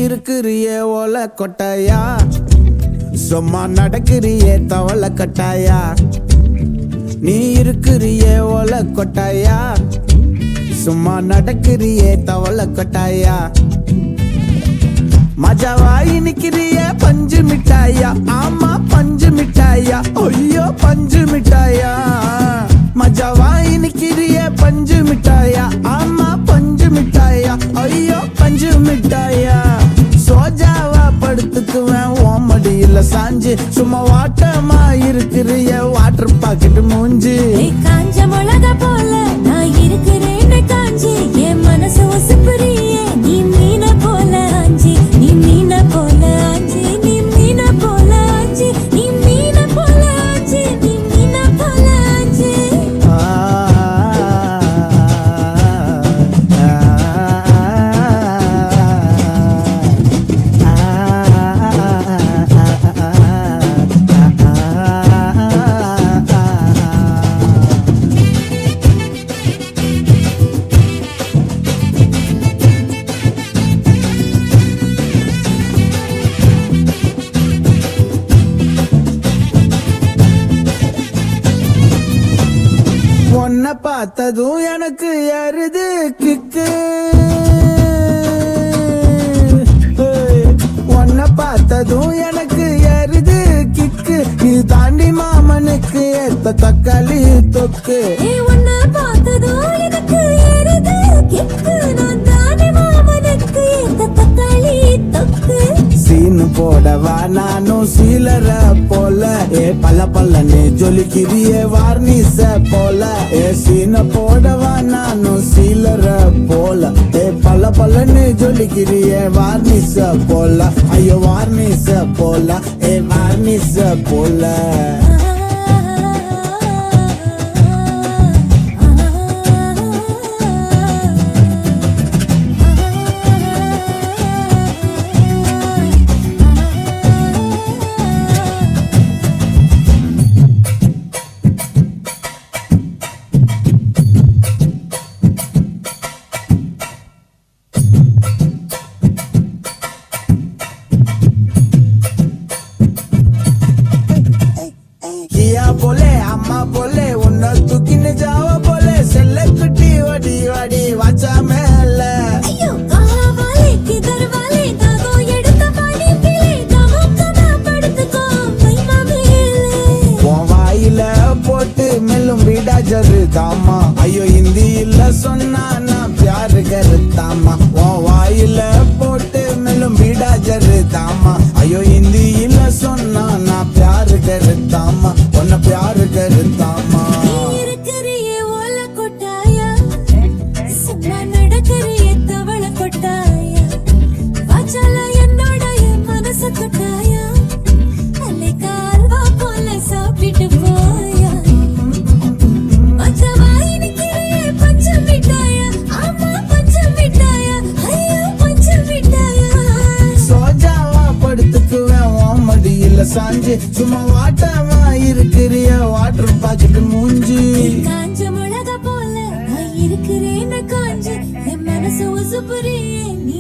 இருக்கிறியே ஓல கொட்டாயா, சும்மா நடக்கிறியே தவள கட்டாயா. நீ இருக்கிறியே ஓல கொட்டாயா, சும்மா நடக்கிறியே தவள கட்டாயா. மஜாவாய் நிக்கிறிய பஞ்சு மிட்டாயா, ஆமா பஞ்சு மிட்டாயா, ஐயோ பஞ்சு மிட்டாயா. மஜாவாய் நிக்கிறிய பஞ்சு மிட்டாயா, ஆமா பஞ்சு மிட்டாயா, ஐயோ பஞ்சு மிட்டாயா. சோஜாவா படுத்துக்குவேன் ஓமடியில சாஞ்சு, சும்மா வாட்டமா இருக்கிறிய வாட்டர் பாக்கெட் மூஞ்சி. காஞ்ச மிளகா போல நான் இருக்கிறேன்னு காஞ்சி, என் மனசு ஒசுப்புறியே நீ மீன போல ஆஞ்சி, நீ மீன போல ஆஞ்சி, நீ மீன போல ஆஞ்சி, நீ மீன போல ஆஞ்சி, நீ மீன போல ஆஞ்சி. உன்னை பார்த்ததும் எனக்கு ஏறுது கிக்கு, உன்னை பார்த்ததும் எனக்கு ஏறுது கிக்கு. நீ தாண்டி மாமனுக்கு ஏத்த தக்காளி தொக்கு. உன்னை பார்த்ததும் எனக்கு ஏறுது கிக்கு, நான் தானே மாமனுக்கு ஏத்த தக்காளி தொக்கு. சீனு போடவா நானும் சீலர போல, பல்ல பல்லன்னு ஜொலிக்கிறியே வார்னிச போல. சீன போடவா நானும் சீலர போல, பல்ல பல்லன்னு ஜொலிக்கிறியே வார்னிச போல. ஐயோ வார்னிச போல, வார்னிச போல. किया बोले अम्मा बोले उन्ना तुकिने जाओ बोले सेले कुटी वडी वडी वाचा मेले. ஐயோ கஹா வாலே கிதர் வாலே தாகோ எடுத்த பாடி பிலே கமோ கமா படுத்துக்கோ மைமா மேலே. உன் வாயில போட்டு மெல்லும் வீடா ஜருதாமா, ஐயோ ஹிந்தியில சொன்னா நான் பியார் கருத்தாமா. உன் வாயில போட்டு மெல்லும் வீடா ஜருதாமா, ஐயோ ஹிந்தியில சொன்னா நான் பியார் கருத்தாமா, உன்னை பியார் கருத்தாமா. இருக்கிறியே ஓல கொட்டாயா, சும்மா நடக்கிறியே தவள கொட்டாயா. வாச்சால என்னோட என் மனச கொட்டாயா, அல்லே கால்வா போல சாப்பிட்டு போயா. மச்சவாய் நிக்கிறியே பஞ்சு மிட்டாயா, ஆமா பஞ்சு மிட்டாயா, ஐயோ பஞ்சு மிட்டாயா. சோஜாவா படுத்துக்குவேன் ஓமடியில சாஞ்சு, சும்மா வாட்டமா இருக்கிறிய வாட்டர் பாக்கெட் மூஞ்சி. காஞ்ச மிளகா போல நான் இருக்கிறேன்னு காஞ்சி, என் மனசு உசுப்புறியே நீ